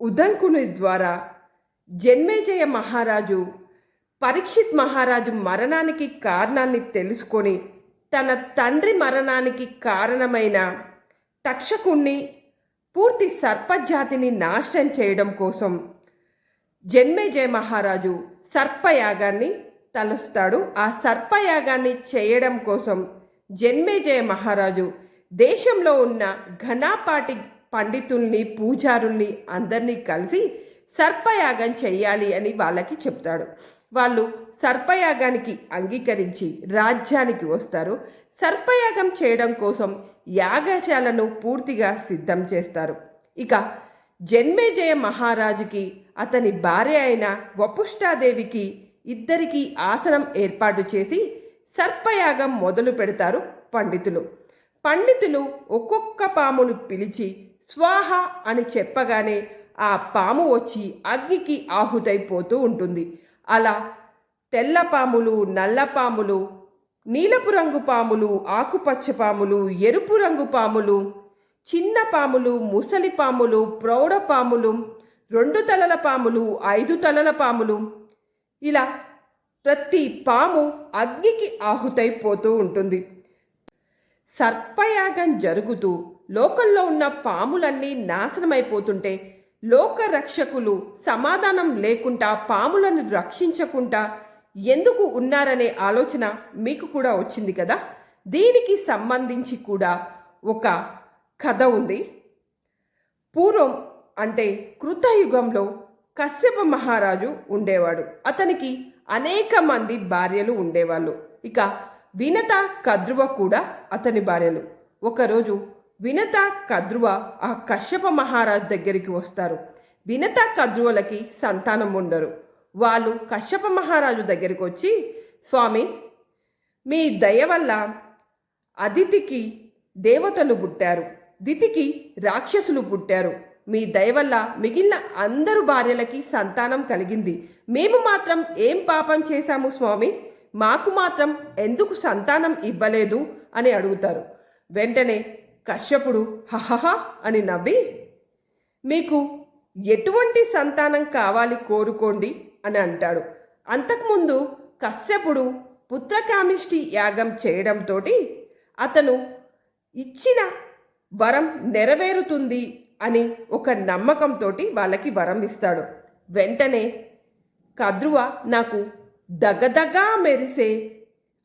ఉదంకుని ద్వారా జన్మేజయ మహారాజు పరీక్షిత్ మహారాజు మరణానికి కారణాన్ని తెలుసుకొని తన తండ్రి మరణానికి కారణమైన తక్షకుణ్ణి పూర్తి సర్పజాతిని నాశనం చేయడం కోసం జన్మేజయ మహారాజు సర్పయాగాన్ని తలుస్తాడు. ఆ సర్పయాగాన్ని చేయడం కోసం జన్మేజయ మహారాజు దేశంలో ఉన్న ఘనాపాటి పండితుల్ని పూజారుల్ని అందరినీ కలిసి సర్పయాగం చెయ్యాలి అని వాళ్ళకి చెప్తాడు. వాళ్ళు సర్పయాగానికి అంగీకరించి రాజ్యానికి వస్తారు. సర్పయాగం చేయడం కోసం యాగశాలను పూర్తిగా సిద్ధం చేస్తారు. ఇక జన్మేజయ మహారాజుకి అతని భార్య అయిన వపుష్టాదేవికి ఇద్దరికి ఆసనం ఏర్పాటు చేసి సర్పయాగం మొదలు పెడతారు పండితులు ఒక్కొక్క పామును పిలిచి స్వాహ అని చెప్పగానే ఆ పాము వచ్చి అగ్నికి ఆహుతైపోతూ ఉంటుంది. అలా తెల్ల పాములు, నల్ల పాములు, నీలపు రంగు పాములు, ఆకుపచ్చ పాములు, ఎరుపు రంగు పాములు, చిన్న పాములు, ముసలి పాములు, ప్రౌఢ పాములు, 2 తలల పాములు, 5 తలల పాములు, ఇలా ప్రతి పాము అగ్నికి ఆహుతైపోతూ ఉంటుంది. సర్పయాగం జరుగుతూ లోకంలో ఉన్న పాములన్నీ నాశనమైపోతుంటే లోకరక్షకులు సమాధానం లేకుండా పాములను రక్షించకుండా ఎందుకు ఉన్నారనే ఆలోచన మీకు కూడా వచ్చింది కదా. దీనికి సంబంధించి కూడా ఒక కథ ఉంది. పూర్వం అంటే కృతయుగంలో కశ్యప మహారాజు ఉండేవాడు. అతనికి అనేక మంది భార్యలు ఉండేవాళ్ళు. ఇక వినత, కద్రువ కూడా అతని భార్యలు. ఒకరోజు వినత, కద్రువ ఆ కశ్యప మహారాజు దగ్గరికి వస్తారు. వినత, కద్రువలకి సంతానం ఉండరు. వాళ్ళు కశ్యప మహారాజు దగ్గరికి వచ్చి, స్వామి, మీ దయ వల్ల అదితికి దేవతలు పుట్టారు, దితికి రాక్షసులు పుట్టారు. మీ దయ వల్ల మిగిలిన అందరు భార్యలకి సంతానం కలిగింది. మేము మాత్రం ఏం పాపం చేశాము స్వామి? మాకు మాత్రం ఎందుకు సంతానం ఇవ్వలేదు అని అడుగుతారు. వెంటనే కశ్యపుడు హహహ అని నవ్వి, మీకు ఎటువంటి సంతానం కావాలి కోరుకోండి అని అంటాడు. అంతకుముందు కశ్యపుడు పుత్రకామిష్టి యాగం చేయడంతో అతను ఇచ్చిన వరం నెరవేరుతుంది అని ఒక నమ్మకంతో వాళ్ళకి వరం ఇస్తాడు. వెంటనే కద్రువ నాకు దగదగా మెరిసే,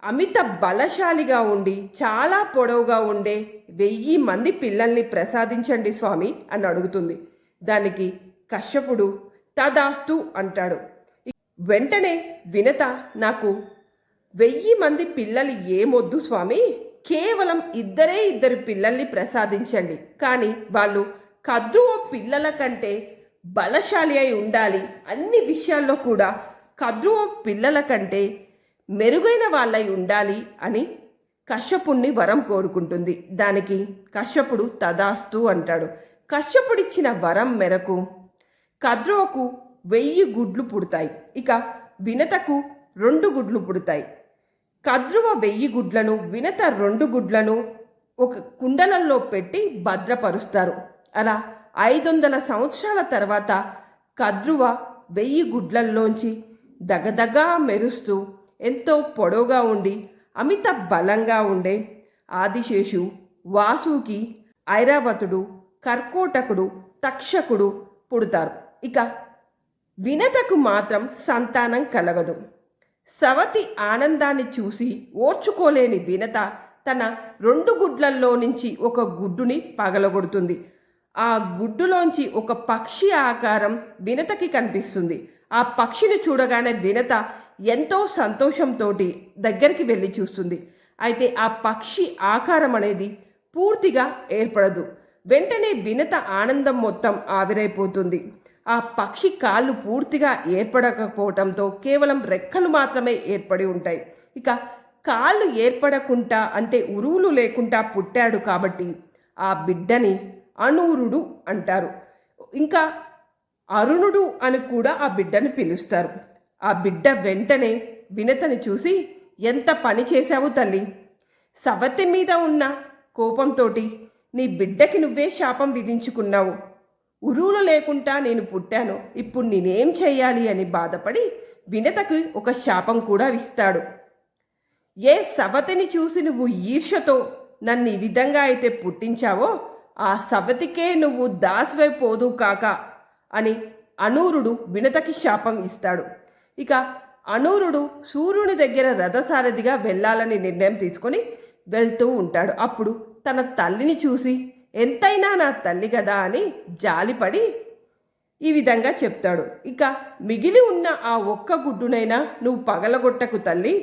అమిత బలశాలిగా ఉండి చాలా పొడవుగా ఉండే 1000 మంది పిల్లల్ని ప్రసాదించండి స్వామి అని అడుగుతుంది. దానికి కశ్యపుడు తదాస్తు అంటాడు. వెంటనే వినత, నాకు 1000 మంది పిల్లలు ఏమొద్దు స్వామి, కేవలం 2 పిల్లల్ని ప్రసాదించండి. కానీ వాళ్ళు కద్రువ పిల్లల కంటే బలశాలి అయి ఉండాలి. అన్ని విషయాల్లో కూడా కద్రువ పిల్లల కంటే మెరుగైన వాళ్ళై ఉండాలి అని కశ్యపుణ్ణి వరం కోరుకుంటుంది. దానికి కశ్యపుడు తదాస్తు అంటాడు. కశ్యపుడిచ్చిన వరం మేరకు కద్రువకు 1000 గుడ్లు పుడతాయి. ఇక వినతకు 2 గుడ్లు పుడతాయి. కద్రువ 1000 గుడ్లను, వినత 2 గుడ్లను ఒక కుండలంలో పెట్టి భద్రపరుస్తారు. అలా 500 సంవత్సరాల తర్వాత కద్రువ 1000 గుడ్లల్లోంచి దగదగా మెరుస్తూ ఎంతో పొడవుగా ఉండి అమిత బలంగా ఉండే ఆదిశేషు, వాసుకి, ఐరావతుడు, కర్కోటకుడు, తక్షకుడు పుడతారు. ఇక వినతకు మాత్రం సంతానం కలగదు. సవతి ఆనందాన్ని చూసి ఓర్చుకోలేని వినత తన 2 గుడ్లల్లో నుంచి ఒక గుడ్డుని పగలగొడుతుంది. ఆ గుడ్డులోంచి ఒక పక్షి ఆకారం వినతకి కనిపిస్తుంది. ఆ పక్షిని చూడగానే వినత ఎంతో సంతోషంతో దగ్గరికి వెళ్ళి చూస్తుంది. అయితే ఆ పక్షి ఆకారం అనేది పూర్తిగా ఏర్పడదు. వెంటనే వినత ఆనందం మొత్తం ఆవిరైపోతుంది. ఆ పక్షి కాళ్ళు పూర్తిగా ఏర్పడకపోవటంతో కేవలం రెక్కలు మాత్రమే ఏర్పడి ఉంటాయి. ఇక కాళ్ళు ఏర్పడకుండా అంటే ఉరువులు లేకుండా పుట్టాడు కాబట్టి ఆ బిడ్డని అనూరుడు అంటారు. ఇంకా అరుణుడు అని కూడా ఆ బిడ్డను పిలుస్తారు. ఆ బిడ్డ వెంటనే వినతని చూసి, ఎంత పని చేశావు తల్లి, సవతి మీద ఉన్న కోపంతో నీ బిడ్డకి నువ్వే శాపం విధించుకున్నావు, ఉరువులు లేకుండా నేను పుట్టాను, ఇప్పుడు నేనేం చెయ్యాలి అని బాధపడి వినతకు ఒక శాపం కూడా ఇస్తాడు. ఏ సవతిని చూసి నువ్వు ఈర్ష్యతో నన్ను ఈ విధంగా అయితే పుట్టించావో ఆ సవతికే నువ్వు దాసివైపోదు కాక అని అనూరుడు వినతకి శాపం ఇస్తాడు. ఇక అనూరుడు సూర్యుని దగ్గర రథసారథిగా వెళ్ళాలని నిర్ణయం తీసుకొని వెళ్తూ ఉంటాడు. అప్పుడు తన తల్లిని చూసి ఎంతైనా నా తల్లి కదా అని జాలిపడి ఈ విధంగా చెప్తాడు. ఇక మిగిలి ఉన్న ఆ ఒక్క గుడ్డునైనా నువ్వు పగలగొట్టకు తల్లి,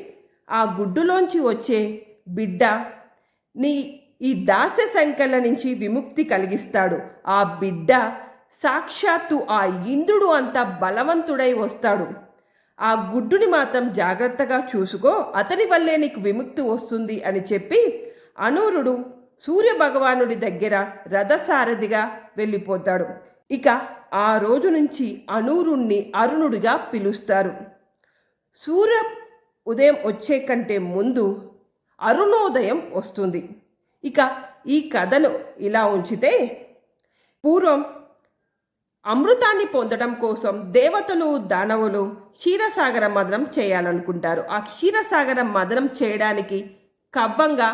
ఆ గుడ్డులోంచి వచ్చే బిడ్డ నీ ఈ దాస్య సంఖ్యల నుంచి విముక్తి కలిగిస్తాడు. ఆ బిడ్డ సాక్షాత్తు ఆ ఇంద్రుడు అంత బలవంతుడై వస్తాడు. ఆ గుడ్డుని మాత్రం జాగ్రత్తగా చూసుకో, అతని వల్లే నీకు విముక్తి వస్తుంది అని చెప్పి అనూరుడు సూర్యభగవానుడి దగ్గర రథసారథిగా వెళ్ళిపోతాడు. ఇక ఆ రోజు నుంచి అనూరుణ్ణి అరుణుడిగా పిలుస్తారు. సూర్య ఉదయం వచ్చే కంటే ముందు అరుణోదయం వస్తుంది. ఇక ఈ కథను ఇలా ఉంచితే, పూర్వం అమృతాన్ని పొందడం కోసం దేవతలు దానవులు క్షీరసాగర మదనం చేయాలనుకుంటారు. ఆ క్షీరసాగర మదనం చేయడానికి కవ్వంగా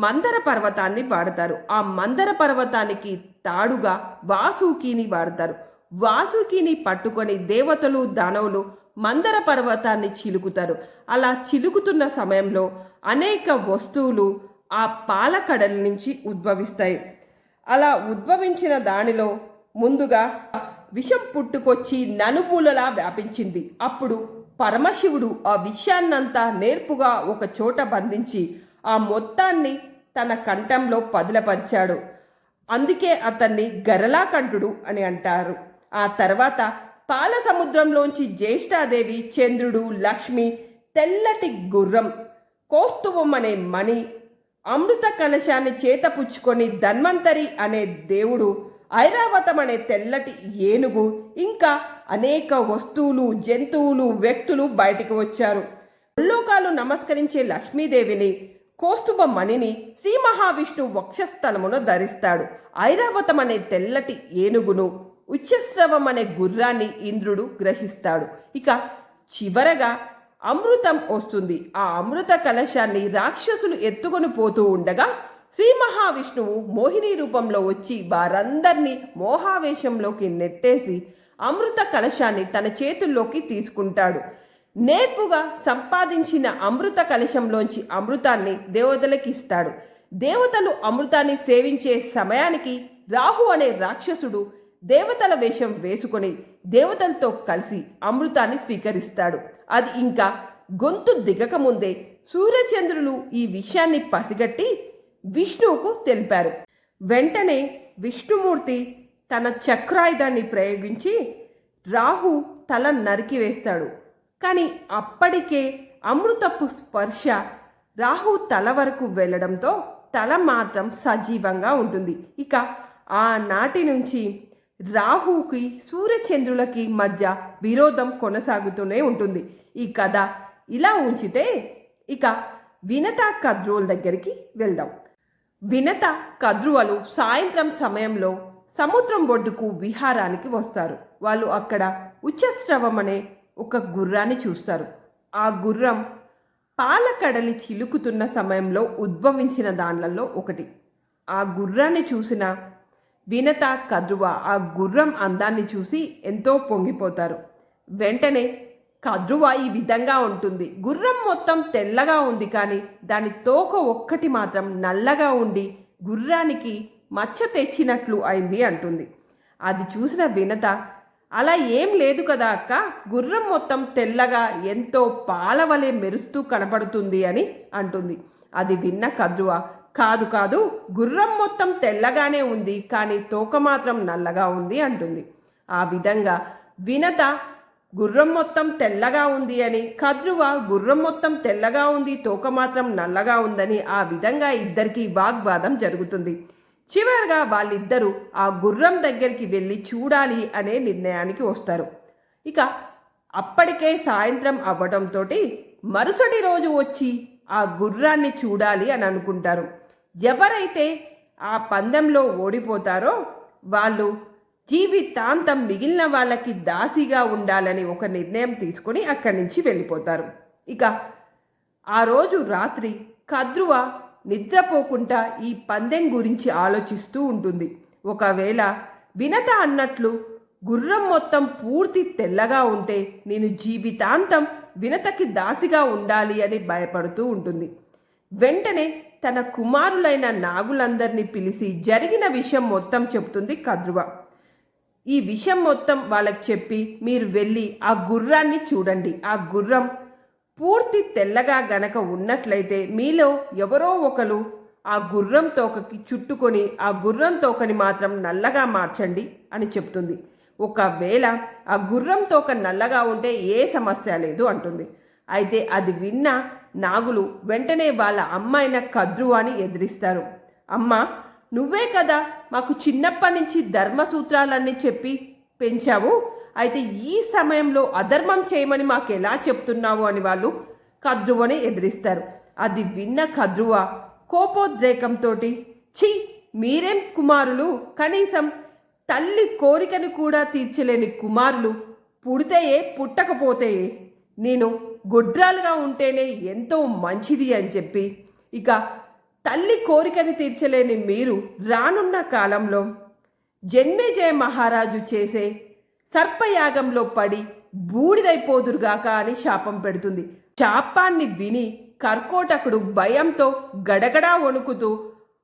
మందర పర్వతాన్ని వాడతారు. ఆ మందర పర్వతానికి తాడుగా వాసుకిని వాడతారు. వాసుకిని పట్టుకొని దేవతలు దానవులు మందర పర్వతాన్ని చిలుకుతారు. అలా చిలుకుతున్న సమయంలో అనేక వస్తువులు ఆ పాలకడల నుంచి ఉద్భవిస్తాయి. అలా ఉద్భవించిన దానిలో ముందుగా విషం పుట్టుకొచ్చి నలుమూలలా వ్యాపించింది. అప్పుడు పరమశివుడు ఆ విషాన్నంతా నేర్పుగా ఒక చోట బంధించి ఆ మొత్తాన్ని తన కంఠంలో పదిలపరిచాడు. అందుకే అతన్ని గరళాకంఠుడు అని అంటారు. ఆ తర్వాత పాల సముద్రంలోంచి జ్యేష్ఠాదేవి, చంద్రుడు, లక్ష్మి, తెల్లటి గుర్రం, కౌస్తుభం అనే మణి, అమృత కలశాన్ని చేతపుచ్చుకొని ధన్వంతరి అనే దేవుడు, ఐరావతం అనే తెల్లటి ఏనుగు, ఇంకా అనేక వస్తువులు, జంతువులు, వ్యక్తులు బయటికి వచ్చారు. ముల్లోకాలు నమస్కరించే లక్ష్మీదేవిని, కౌస్తుభ మణిని శ్రీ మహావిష్ణు వక్షస్థలమును ధరిస్తాడు. ఐరావతం అనే తెల్లటి ఏనుగును, ఉచ్చస్రవం అనే గుర్రాన్ని ఇంద్రుడు గ్రహిస్తాడు. ఇక చివరగా అమృతం వస్తుంది. ఆ అమృత కలశాన్ని రాక్షసులు ఎత్తుకొని పోతూ ఉండగా శ్రీ మహావిష్ణువు మోహిని రూపంలో వచ్చి వారందరినీ మోహావేశంలోకి నెట్టేసి అమృత కలశాన్ని తన చేతుల్లోకి తీసుకుంటాడు. నేర్పుగా సంపాదించిన అమృత కలశంలోంచి అమృతాన్ని దేవతలకు ఇస్తాడు. దేవతలు అమృతాన్ని సేవించే సమయానికి రాహు అనే రాక్షసుడు దేవతల వేషం వేసుకొని దేవతలతో కలిసి అమృతాన్ని స్వీకరిస్తాడు. అది ఇంకా గొంతు దిగకముందే సూర్యచంద్రులు ఈ విషయాన్ని పసిగట్టి విష్ణువుకు తెలిపారు. వెంటనే విష్ణుమూర్తి తన చక్రాయుధాన్ని ప్రయోగించి రాహు తల నరికివేస్తాడు. కానీ అప్పటికే అమృతపు స్పర్శ రాహు తల వరకు వెళ్ళడంతో తల మాత్రం సజీవంగా ఉంటుంది. ఇక ఆనాటి నుంచి రాహుకి సూర్యచంద్రులకి మధ్య విరోధం కొనసాగుతూనే ఉంటుంది. ఈ కథ ఇలా ఉంచితే ఇక వినత కద్రువుల దగ్గరికి వెళ్దాం. వినత కద్రువలు సాయంత్రం సమయంలో సముద్రం ఒడ్డుకు విహారానికి వస్తారు. వాళ్ళు అక్కడ ఉచ్చస్రవం అనే ఒక గుర్రాన్ని చూస్తారు. ఆ గుర్రం పాలకడలి చిలుకుతున్న సమయంలో ఉద్భవించిన దానిలలో ఒకటి. ఆ గుర్రాన్ని చూసిన వినత కద్రువ ఆ గుర్రం అందాన్ని చూసి ఎంతో పొంగిపోతారు. వెంటనే కద్రువ ఈ విధంగా ఉంటుంది. గుర్రం మొత్తం తెల్లగా ఉంది, కానీ దాని తోక ఒక్కటి మాత్రం నల్లగా ఉండి గుర్రానికి మచ్చ తెచ్చినట్లు అయింది అంటుంది. అది చూసిన వినత, అలా ఏం లేదు కదా అక్క, గుర్రం మొత్తం తెల్లగా ఎంతో పాలవలే మెరుస్తూ కనపడుతుంది అని అంటుంది. అది విన్న కద్రువ, కాదు కాదు, గుర్రం మొత్తం తెల్లగానే ఉంది, కానీ తోక మాత్రం నల్లగా ఉంది అంటుంది. ఆ విధంగా వినత గుర్రం మొత్తం తెల్లగా ఉంది అని, కద్రువ గుర్రం మొత్తం తెల్లగా ఉంది, తోక మాత్రం నల్లగా ఉందని, ఆ విధంగా ఇద్దరికి వాగ్వాదం జరుగుతుంది. చివరిగా వాళ్ళిద్దరూ ఆ గుర్రం దగ్గరికి వెళ్ళి చూడాలి అనే నిర్ణయానికి వస్తారు. ఇక అప్పటికే సాయంత్రం అవ్వడంతో మరుసటి రోజు వచ్చి ఆ గుర్రాన్ని చూడాలి అని అనుకుంటారు. ఎవరైతే ఆ పందెంలో ఓడిపోతారో వాళ్ళు జీవితాంతం మిగిలిన వాళ్ళకి దాసిగా ఉండాలని ఒక నిర్ణయం తీసుకొని అక్కడి నుంచి వెళ్ళిపోతారు. ఇక ఆ రోజు రాత్రి కద్రువ నిద్రపోకుండా ఈ పందెం గురించి ఆలోచిస్తూ ఉంటుంది. ఒకవేళ వినత అన్నట్లు గుర్రం మొత్తం పూర్తి తెల్లగా ఉంటే నేను జీవితాంతం వినతకి దాసిగా ఉండాలి అని భయపడుతూ ఉంటుంది. వెంటనే తన కుమారులైన నాగులందరినీ పిలిచి జరిగిన విషయం మొత్తం చెబుతుంది కద్రువ. ఈ విషయం మొత్తం వాళ్ళకి చెప్పి మీరు వెళ్ళి ఆ గుర్రాన్ని చూడండి. ఆ గుర్రం పూర్తి తెల్లగా గనక ఉన్నట్లయితే మీలో ఎవరో ఒకరు ఆ గుర్రం తోకకి చుట్టుకొని ఆ గుర్రం తోకని మాత్రం నల్లగా మార్చండి అని చెప్తుంది. ఒకవేళ ఆ గుర్రం తోక నల్లగా ఉంటే ఏ సమస్య లేదు అంటుంది. అయితే అది విన్న నాగులు వెంటనే వాళ్ళ అమ్మ అయిన కద్రువాని ఎదిరిస్తారు. అమ్మ, నువ్వే కదా మాకు చిన్నప్పటి నుంచి ధర్మసూత్రాలన్నీ చెప్పి పెంచావు, అయితే ఈ సమయంలో అధర్మం చేయమని మాకు ఎలా చెప్తున్నావు అని వాళ్ళు కద్రువని ఎదిరిస్తారు. అది విన్న కద్రువ కోపోద్రేకంతో, ఛీ, మీరేం కుమారులు, కనీసం తల్లి కోరికను కూడా తీర్చలేని కుమారులు, పుడితేయే పుట్టకపోతేయే, నేను గుడ్రాలుగా ఉంటేనే ఎంతో మంచిది అని చెప్పి, ఇక తల్లి కోరికని తీర్చలేని మీరు రానున్న కాలంలో జన్మేజయ మహారాజు చేసే సర్పయాగంలో పడి బూడిదైపోదురుగాక అని శాపం పెడుతుంది. శాపాన్ని విని కర్కోటకుడు భయంతో గడగడా వణుకుతూ,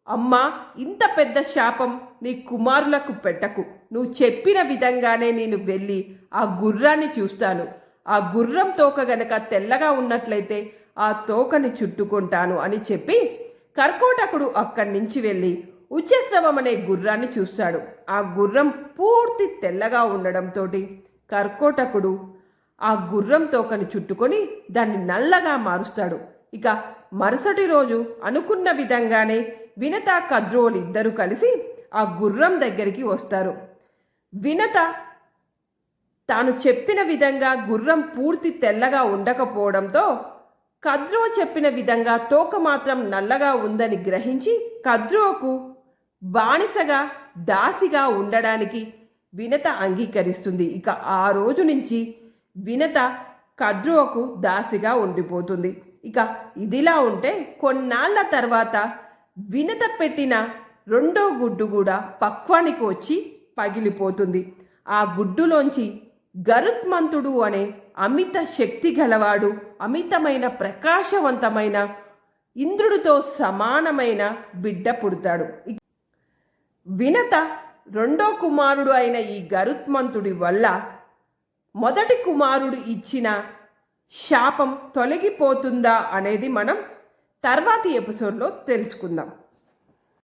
అమ్మా, ఇంత పెద్ద శాపం నీ కుమారులకు పెట్టకు, నువ్వు చెప్పిన విధంగానే నేను వెళ్ళి ఆ గుర్రాన్ని చూస్తాను, ఆ గుర్రం తోక గనక తెల్లగా ఉన్నట్లయితే ఆ తోకని చుట్టుకుంటాను అని చెప్పి కర్కోటకుడు అక్కడి నుంచి వెళ్ళి ఉచ్చస్రవం అనే గుర్రాన్ని చూస్తాడు. ఆ గుర్రం పూర్తి తెల్లగా ఉండడంతో కర్కోటకుడు ఆ గుర్రం తోకని చుట్టుకొని దాన్ని నల్లగా మారుస్తాడు. ఇక మరుసటి రోజు అనుకున్న విధంగానే వినత కద్రువులు ఇద్దరు కలిసి ఆ గుర్రం దగ్గరికి వస్తారు. వినత తాను చెప్పిన విధంగా గుర్రం పూర్తి తెల్లగా ఉండకపోవడంతో కద్రువ చెప్పిన విధంగా తోక మాత్రం నల్లగా ఉందని గ్రహించి కద్రువకు బానిసగా దాసిగా ఉండడానికి వినత అంగీకరిస్తుంది. ఇక ఆ రోజు నుంచి వినత కద్రువకు దాసిగా ఉండిపోతుంది. ఇక ఇదిలా ఉంటే కొన్నాళ్ల తర్వాత వినత పెట్టిన రెండో గుడ్డు కూడా పక్వానికి వచ్చి పగిలిపోతుంది. ఆ గుడ్డులోంచి గరుత్మంతుడు అనే అమిత శక్తి గలవాడు, అమితమైన ప్రకాశవంతమైన ఇంద్రుడితో సమానమైన బిడ్డ పుడతాడు. వినత రెండో కుమారుడు అయిన ఈ గరుత్మంతుడి వల్ల మొదటి కుమారుడు ఇచ్చిన శాపం తొలగిపోతుందా అనేది మనం తర్వాతి ఎపిసోడ్లో తెలుసుకుందాం.